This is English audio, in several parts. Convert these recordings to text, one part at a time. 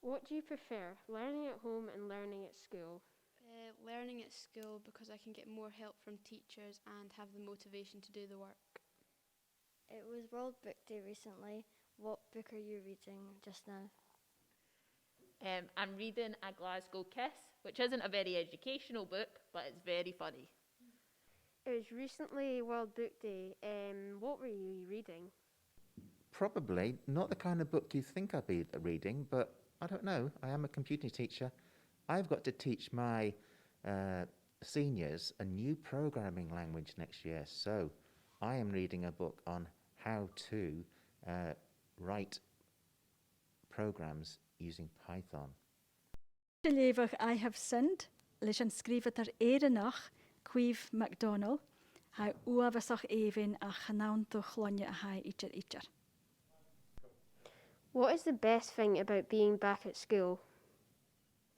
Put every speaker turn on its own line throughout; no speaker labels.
What do you prefer, learning at home and learning at school?
Learning at school because I can get more help from teachers and have the motivation to do the work.
It was World Book Day recently. What book are you reading just now?
I'm reading A Glasgow Kiss, which isn't a very educational book, but it's very funny.
It was recently World Book Day. What were you reading?
Probably not the kind of book you think I'd be reading, but I don't know. I am a computing teacher. I've got to teach my seniors a new programming language next year, so I am reading a book on how to write programs using Python.
Levach I have sinned, leis an skrifet nach, Cuiv MacDonald, ha uavasach even a chanaunto chlonje a hai icher.
What is the best thing about being back at school?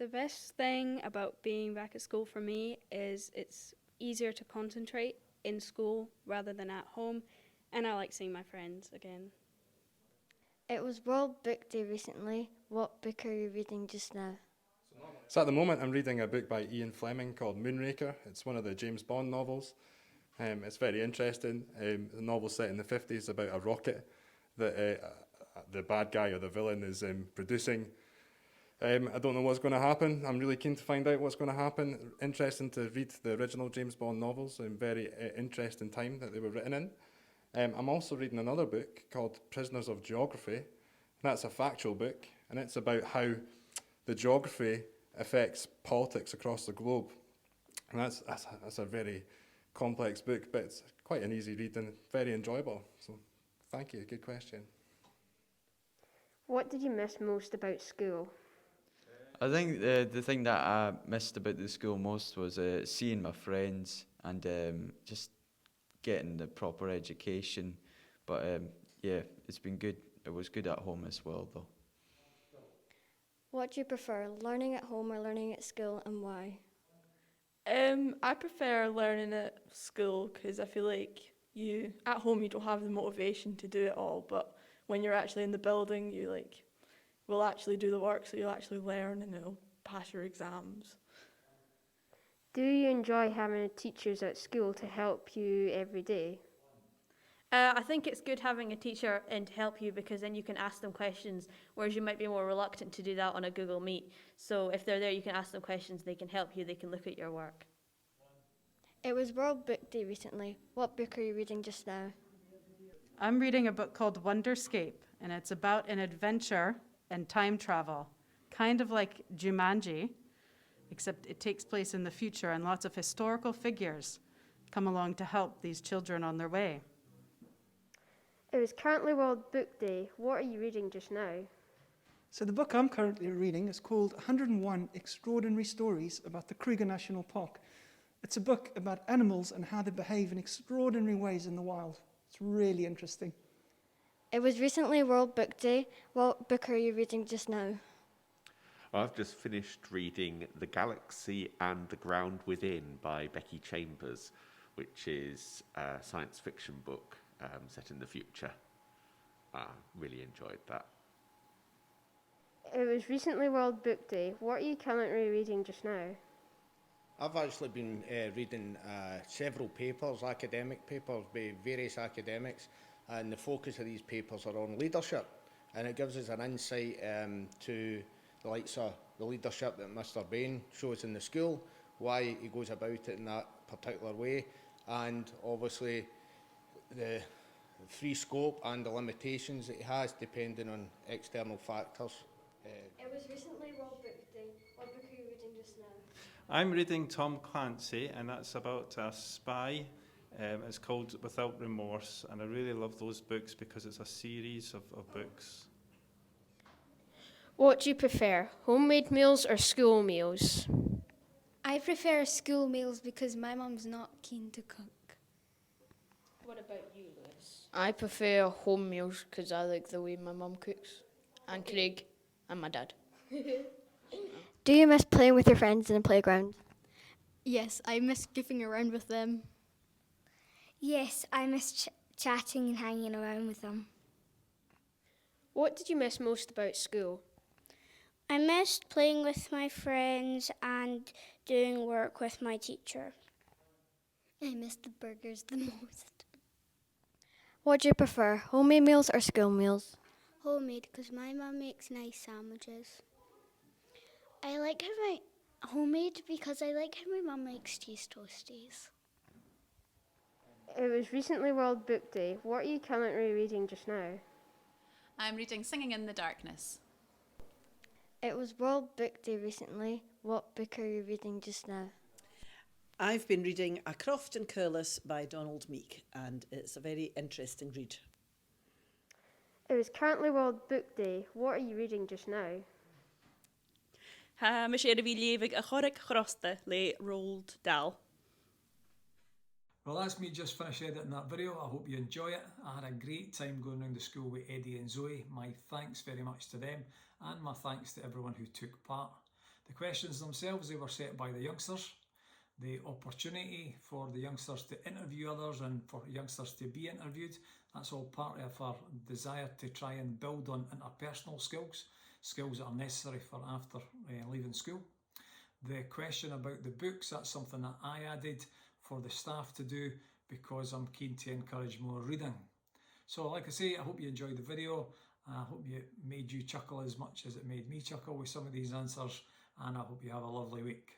The best thing about being back at school for me is it's easier to concentrate in school rather than at home, and I like seeing my friends again.
It was World Book Day recently. What book are you reading just now?
So at the moment I'm reading a book by Ian Fleming called Moonraker. It's one of the James Bond novels. It's very interesting. The novel's set in the 50s about a rocket that the bad guy or the villain is producing. I don't know what's going to happen. I'm really keen to find out what's going to happen. Interesting to read the original James Bond novels in very interesting time that they were written in. I'm also reading another book called Prisoners of Geography. That's a factual book, and it's about how the geography affects politics across the globe. And that's a very complex book, but it's quite an easy read and very enjoyable. So thank you, good question.
What did you miss most about school?
I think the thing that I missed about the school most was seeing my friends and just getting the proper education. But yeah, it's been good. It was good at home as well, though.
What do you prefer, learning at home or learning at school, and why?
I prefer learning at school because I feel like at home you don't have the motivation to do it all, but when you're actually in the building, you will actually do the work, so you'll actually learn and it'll pass your exams.
Do you enjoy having teachers at school to help you every day?
I think it's good having a teacher in to help you because then you can ask them questions, whereas you might be more reluctant to do that on a Google Meet. So if they're there, you can ask them questions, they can help you, they can look at your work.
It was World Book Day recently. What book are you reading just now?
I'm reading a book called Wonderscape, and it's about an adventure and time travel, kind of like Jumanji, except it takes place in the future and lots of historical figures come along to help these children on their way.
It was currently World Book Day. What are you reading just now?
So the book I'm currently reading is called 101 Extraordinary Stories about the Kruger National Park. It's a book about animals and how they behave in extraordinary ways in the wild. It's really interesting.
It was recently World Book Day. What book are you reading just now?
I've just finished reading The Galaxy and the Ground Within by Becky Chambers, which is a science fiction book set in the future. I really enjoyed that.
It was recently World Book Day. What are you currently reading just now?
I've actually been reading several papers, academic papers by various academics, and the focus of these papers are on leadership, and it gives us an insight to the likes of the leadership that Mr. Bain shows in the school, why he goes about it in that particular way, and obviously the free scope and the limitations that he has depending on external factors.
It was recently World Book Day. What book are you reading just now?
I'm reading Tom Clancy, and that's about a spy. It's called Without Remorse, and I really love those books because it's a series of books.
What do you prefer, homemade meals or school meals?
I prefer school meals because my mum's not keen to cook.
What about you, Lewis?
I prefer home meals because I like the way my mum cooks, and Craig, and my dad.
Do you miss playing with your friends in the playground?
Yes, I miss goofing around with them.
Yes, I miss chatting and hanging around with them.
What did you miss most about school?
I missed playing with my friends and doing work with my teacher.
I miss the burgers the most. What do you prefer, homemade meals or school meals?
Homemade, because my mum makes nice sandwiches. I like how my homemade because I like how my mum makes cheese toasties.
It was recently World Book Day. What are you currently reading just now?
I'm reading Singing in the Darkness.
It was World Book Day recently. What book are you reading just now?
I've been reading A Croft and Curlis by Donald Meek, and it's a very interesting read.
It was currently World Book Day. What are you reading just now?
Ha mis fi leaving a choric chrosta le Roald Dahl.
Well, that's me just finished editing that video. I hope you enjoy it. I had a great time going around the school with Eddie and Zoe. My thanks very much to them, and my thanks to everyone who took part. The questions themselves, they were set by the youngsters. The opportunity for the youngsters to interview others and for youngsters to be interviewed, that's all part of our desire to try and build on interpersonal skills, skills that are necessary for after leaving school. The question about the books, that's something that I added for the staff to do because I'm keen to encourage more reading. So like I say, I hope you enjoyed the video. I hope it made you chuckle as much as it made me chuckle with some of these answers, and I hope you have a lovely week.